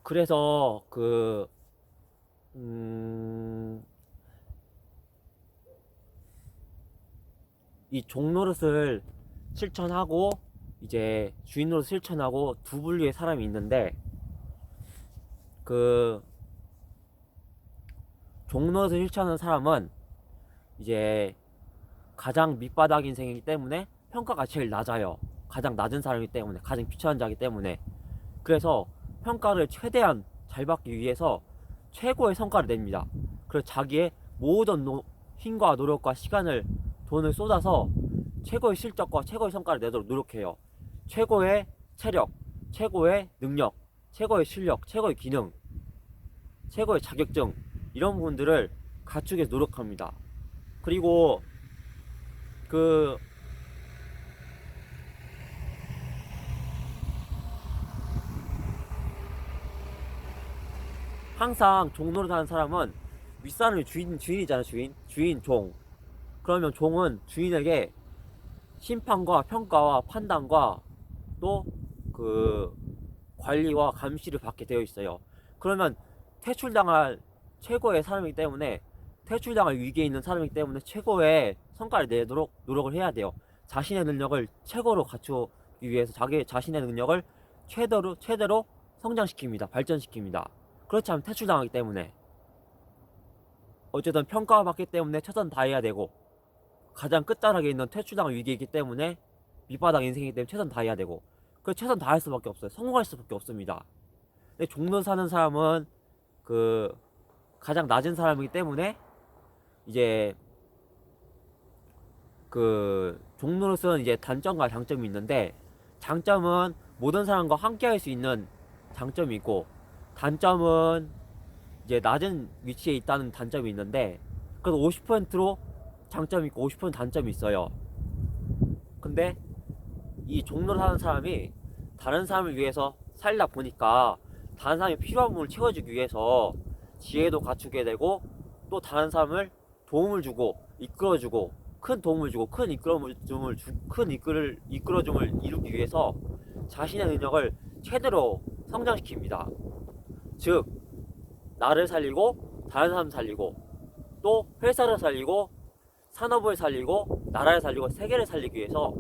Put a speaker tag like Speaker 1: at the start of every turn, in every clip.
Speaker 1: 그래서 이 종노릇을 실천하고 이제 주인 노릇 실천하고 두 분류의 사람이 있는데, 그 종노릇을 실천하는 사람은 이제 가장 밑바닥 인생이기 때문에 평가가 제일 낮아요. 가장 낮은 사람이기 때문에, 가장 비천한 자이기 때문에. 그래서 평가를 최대한 잘 받기 위해서 최고의 성과를 냅니다. 그래서 자기의 모든 힘과 노력과 시간을, 돈을 쏟아서 최고의 실적과 최고의 성과를 내도록 노력해요. 최고의 체력, 최고의 능력, 최고의 실력, 최고의 기능, 최고의 자격증, 이런 부분들을 갖추기 위해서 노력합니다. 그리고 그 항상 종노릇 하는 사람은 윗사람이 주인이잖아. 주인 종. 그러면 종은 주인에게 심판과 평가와 판단과 또 그 관리와 감시를 받게 되어 있어요. 그러면 퇴출당할 최고의 사람이기 때문에, 퇴출당할 위기에 있는 사람이기 때문에 최고의 성과를 내도록 노력을 해야 돼요. 자신의 능력을 최고로 갖추기 위해서 자기 자신의 능력을 최대로 성장시킵니다. 발전시킵니다. 그렇지 않으면 퇴출당하기 때문에, 어쨌든 평가를 받기 때문에 최선 다해야 되고, 가장 끝자락에 있는 퇴출당할 위기이기 때문에, 밑바닥 인생이기 때문에 최선 다해야 되고, 그 최선 다할 수밖에 없어요. 성공할 수밖에 없습니다. 근데 종로 사는 사람은 그 가장 낮은 사람이기 때문에 이제 그 종로로서는 이제 단점과 장점이 있는데, 장점은 모든 사람과 함께 할 수 있는 장점이 있고, 단점은 이제 낮은 위치에 있다는 단점이 있는데, 그래서 50%로 장점이 있고 50% 단점이 있어요. 근데 이 종로를 하는 사람이 다른 사람을 위해서 살다 보니까, 다른 사람이 필요한 부분을 채워주기 위해서 지혜도 갖추게 되고, 또 다른 사람을 도움을 주고 이끌어주고, 큰 도움을 주고 큰 이끌어줌을 이루기 위해서 자신의 능력을 최대로 성장시킵니다. 즉, 나를 살리고 다른 사람 살리고, 또 회사를 살리고 산업을 살리고 나라를 살리고 세계를 살리기 위해서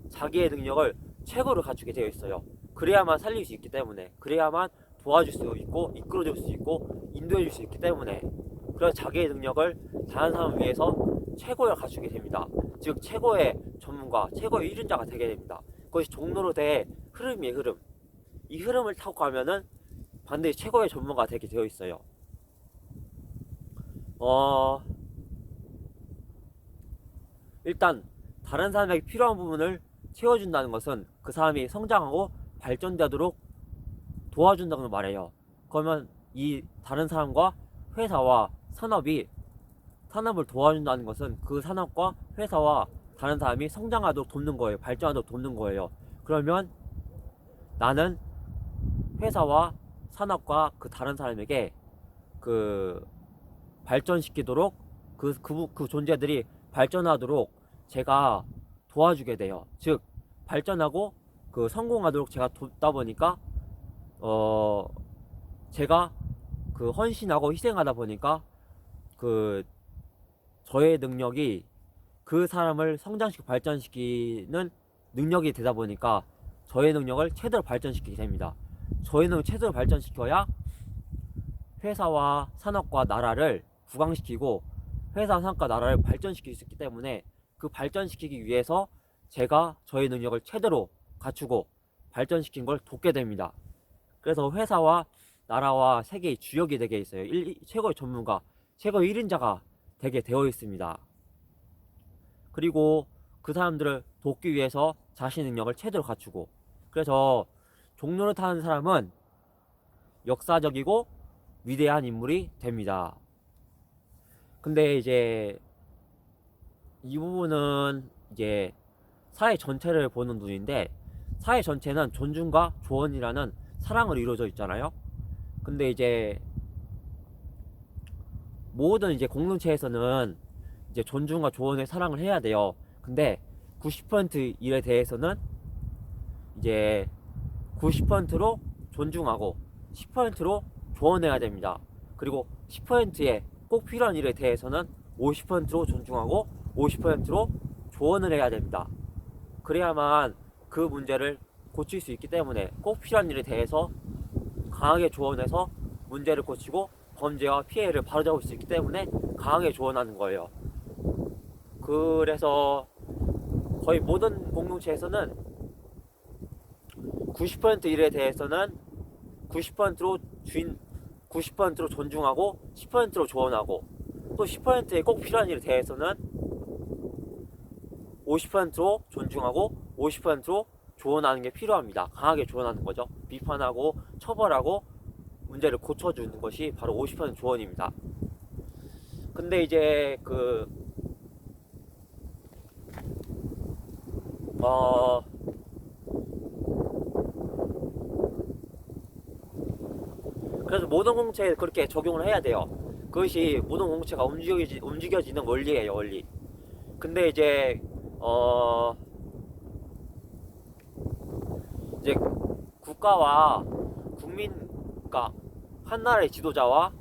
Speaker 1: 자기의 능력을 최고로 갖추게 되어 있어요. 그래야만 살릴 수 있기 때문에, 그래야만 도와줄 수 있고 이끌어줄 수 있고 인도해 줄 수 있기 때문에, 그래서 자기의 능력을 다른 사람을 위해서 최고를 갖추게 됩니다. 즉, 최고의 전문가, 최고의 이른자가 되게 됩니다. 그것이 종로로대의 흐름이에요. 흐름. 이 흐름을 타고 가면은 반드시 최고의 전문가가 되게 되어 있어요. 일단 다른 사람에게 필요한 부분을 채워준다는 것은 그 사람이 성장하고 발전되도록 도와준다고 말해요. 그러면 이 다른 사람과 회사와 산업을 도와준다는 것은 그 산업과 회사와 다른 사람이 성장하도록 돕는 거예요. 발전하도록 돕는 거예요. 그러면 나는 회사와 산업과 그 다른 사람에게 그 발전시키도록, 그 존재들이 발전하도록 제가 도와주게 돼요. 즉, 발전하고 그 성공하도록 제가 돕다 보니까, 제가 그 헌신하고 희생하다 보니까, 그 저의 능력이 그 사람을 성장시키고 발전시키는 능력이 되다 보니까 저의 능력을 최대로 발전시키게 됩니다. 저의 능력을 최대로 발전시켜야 회사와 산업과 나라를 부강시키고, 회사, 산업과 나라를 발전시킬 수 있기 때문에, 그 발전시키기 위해서 제가 저의 능력을 최대로 갖추고 발전시킨 걸 돕게 됩니다. 그래서 회사와 나라와 세계의 주역이 되게 있어요. 최고의 전문가, 최고의 1인자가 되게 되어 있습니다. 그리고 그 사람들을 돕기 위해서 자신의 능력을 최대로 갖추고, 그래서 종로를 타는 사람은 역사적이고 위대한 인물이 됩니다. 근데 이제 이 부분은 이제 사회 전체를 보는 눈인데, 사회 전체는 존중과 조언이라는 사랑으로 이루어져 있잖아요. 근데 이제 모든 이제 공동체에서는 이제 존중과 조언의 사랑을 해야 돼요. 근데 90% 일에 대해서는 이제 90%로 존중하고 10%로 조언해야 됩니다. 그리고 10%의 꼭 필요한 일에 대해서는 50%로 존중하고 50%로 조언을 해야 됩니다. 그래야만 그 문제를 고칠 수 있기 때문에 꼭 필요한 일에 대해서 강하게 조언해서 문제를 고치고 범죄와 피해를 바로잡을 수 있기 때문에 강하게 조언하는 거예요. 그래서 거의 모든 공동체에서는 90% 일에 대해서는 90%로 90%로 존중하고 10%로 조언하고, 또 10%의 꼭 필요한 일에 대해서는 50%로 존중하고 50%로 조언하는 게 필요합니다. 강하게 조언하는 거죠. 비판하고 처벌하고 문제를 고쳐주는 것이 바로 50% 조언입니다. 근데 이제 그래서 모든 공동체에 그렇게 적용을 해야 돼요. 그것이 모든 공동체가 움직여지는 원리예요, 원리. 근데 이제 이제 국가와 국민, 그러니까 한 나라의 지도자와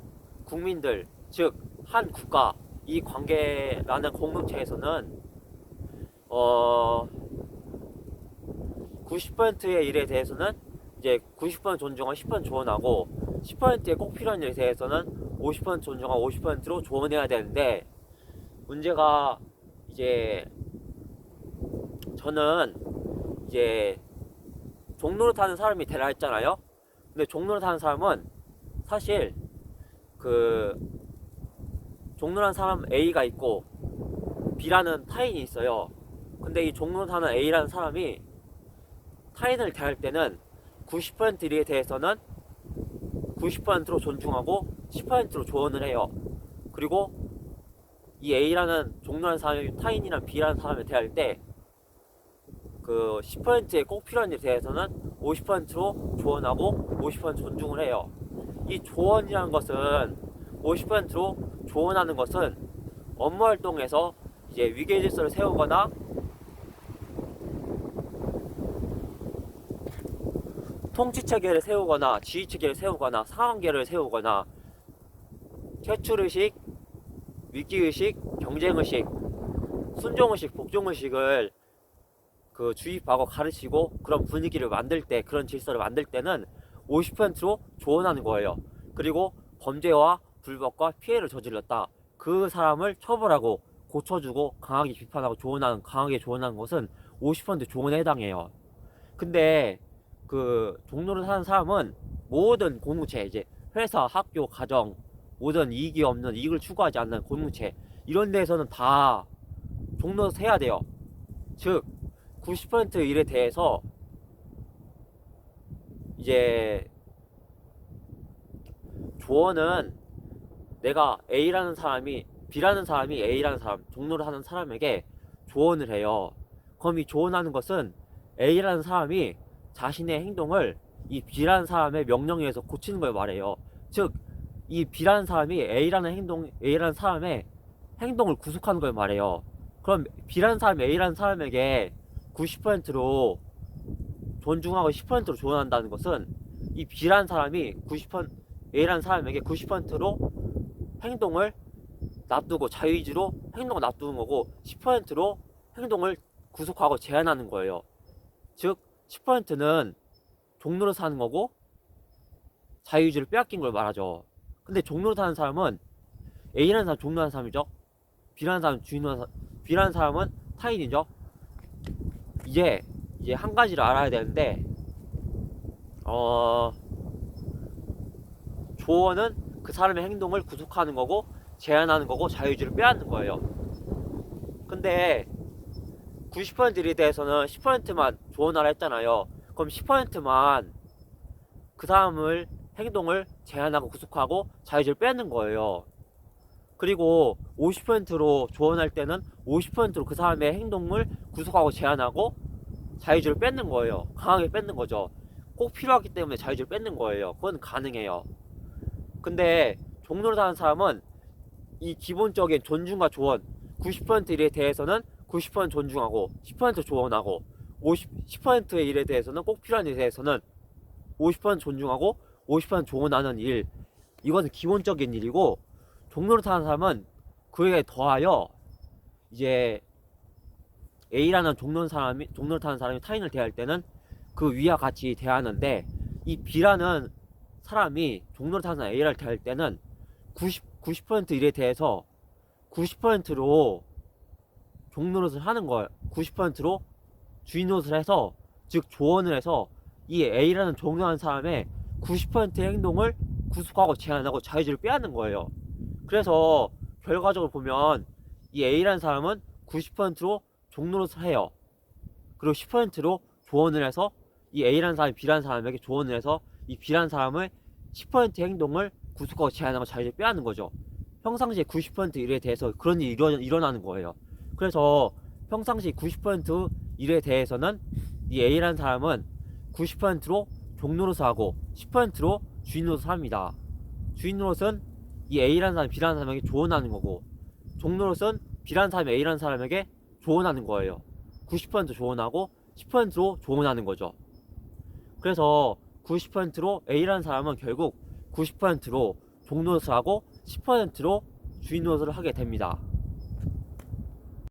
Speaker 1: 국민들, 즉 한 국가, 이 관계라는 공동체에서는 90%의 일에 대해서는 이제 90% 존중하고 10% 조언하고, 10%의 꼭 필요한 일에 대해서는 50% 존중하고 50%로 조언해야 되는데, 문제가 이제 저는 이제 종로를 타는 사람이 되라 했잖아요. 근데 종로를 타는 사람은 사실 종로라는 사람 A가 있고 B라는 타인이 있어요. 근데 이 종로를 타는 A라는 사람이 타인을 대할 때는 90% 일에 대해서는 90%로 존중하고 10%로 조언을 해요. 그리고 이 A라는 종로라는 사람이 타인이랑 B라는 사람을 대할 때 10%의 꼭 필요한 일에 대해서는 50%로 조언하고 50% 존중을 해요. 이 조언이라는 것은 50%로 조언하는 것은 업무 활동에서 이제 위계 질서를 세우거나 통치 체계를 세우거나 지휘 체계를 세우거나 상관계를 세우거나 퇴출의식, 위기의식, 경쟁의식, 순종의식, 복종의식을 주입하고 가르치고 그런 분위기를 만들 때, 그런 질서를 만들 때는 50%로 조언하는 거예요. 그리고 범죄와 불법과 피해를 저질렀다, 그 사람을 처벌하고 고쳐주고 강하게 비판하고 강하게 조언하는 것은 50% 조언에 해당해요. 근데 종로를 사는 사람은 모든 공동체, 이제 회사, 학교, 가정, 모든 이익을 추구하지 않는 공동체, 이런 데에서는 다 종로에서 해야 돼요. 즉 90% 일에 대해서 이제 조언은, 내가 A라는 사람이 B라는 사람이 A라는 사람, 종로를 하는 사람에게 조언을 해요. 그럼 이 조언하는 것은 A라는 사람이 자신의 행동을 이 B라는 사람의 명령에 의해서 고치는 걸 말해요. 즉 이 B라는 사람이 A라는 사람의 행동을 구속하는 걸 말해요. 그럼 B라는 사람이 A라는 사람에게 90%로 존중하고 10%로 조언한다는 것은 이 B라는 사람이 A라는 사람에게 90%로 행동을 놔두고 자유의지로 행동을 놔두는 거고, 10%로 행동을 구속하고 제한하는 거예요. 즉 10%는 종로로 사는 거고 자유의지를 빼앗긴 걸 말하죠. 근데 종로로 사는 사람은 A라는 사람 종로라는 사람이죠. B라는 사람은 타인이죠. 이제 한 가지를 알아야 되는데, 조언은 그 사람의 행동을 구속하는 거고 제한하는 거고 자유의지를 빼앗는 거예요. 근데 90% 일에 대해서는 10%만 조언하라 했잖아요. 그럼 10%만 그 사람을 행동을 제한하고 구속하고 자유의지를 빼는 거예요. 그리고 50%로 조언할 때는 50%로 그 사람의 행동을 구속하고 제한하고 자유의지를 뺏는 거예요. 강하게 뺏는 거죠. 꼭 필요하기 때문에 자유의지를 뺏는 거예요. 그건 가능해요. 근데 종로를 사는 사람은 이 기본적인 존중과 조언, 90% 일에 대해서는 90% 존중하고 10% 조언하고, 10%의 일에 대해서는 꼭 필요한 일에 대해서는 50% 존중하고 50% 조언하는 일, 이것은 기본적인 일이고, 종로를 하는 사람은 그에 더하여 이제 A라는 종로를 타는 사람이 타인을 대할 때는 그 위와 같이 대하는데, 이 B라는 사람이 종로를 타는 A를 대할 때는 90% 일에 대해서 90%로 종노릇을 하는 거예요. 90%로 주인 노릇을 해서, 즉 조언을 해서 이 A라는 종료한 사람의 90%의 행동을 구속하고 제한하고 자유를 빼앗는 거예요. 그래서 결과적으로 보면 이 A라는 사람은 90%로 종노릇을 해요. 그리고 10%로 조언을 해서 이 A라는 사람이 B라는 사람에게 조언을 해서 이 B라는 사람의 10%의 행동을 구속하고 제한하고 자유를 빼앗는 거죠. 평상시에 90% 일에 대해서 그런 일이 일어나는 거예요. 그래서 평상시 90% 일에 대해서는 이 A라는 사람은 90%로 종노릇을 하고 10%로 주인 노릇을 합니다. 주인 노릇은 이 A라는 사람이 B라는 사람에게 조언하는 거고, 종노릇은 B라는 사람이 A라는 사람에게 조언하는 거예요. 90% 조언하고 10%로 조언하는 거죠. 그래서 90%로 A라는 사람은 결국 90%로 종노릇을 하고 10%로 주인 노릇을 하게 됩니다.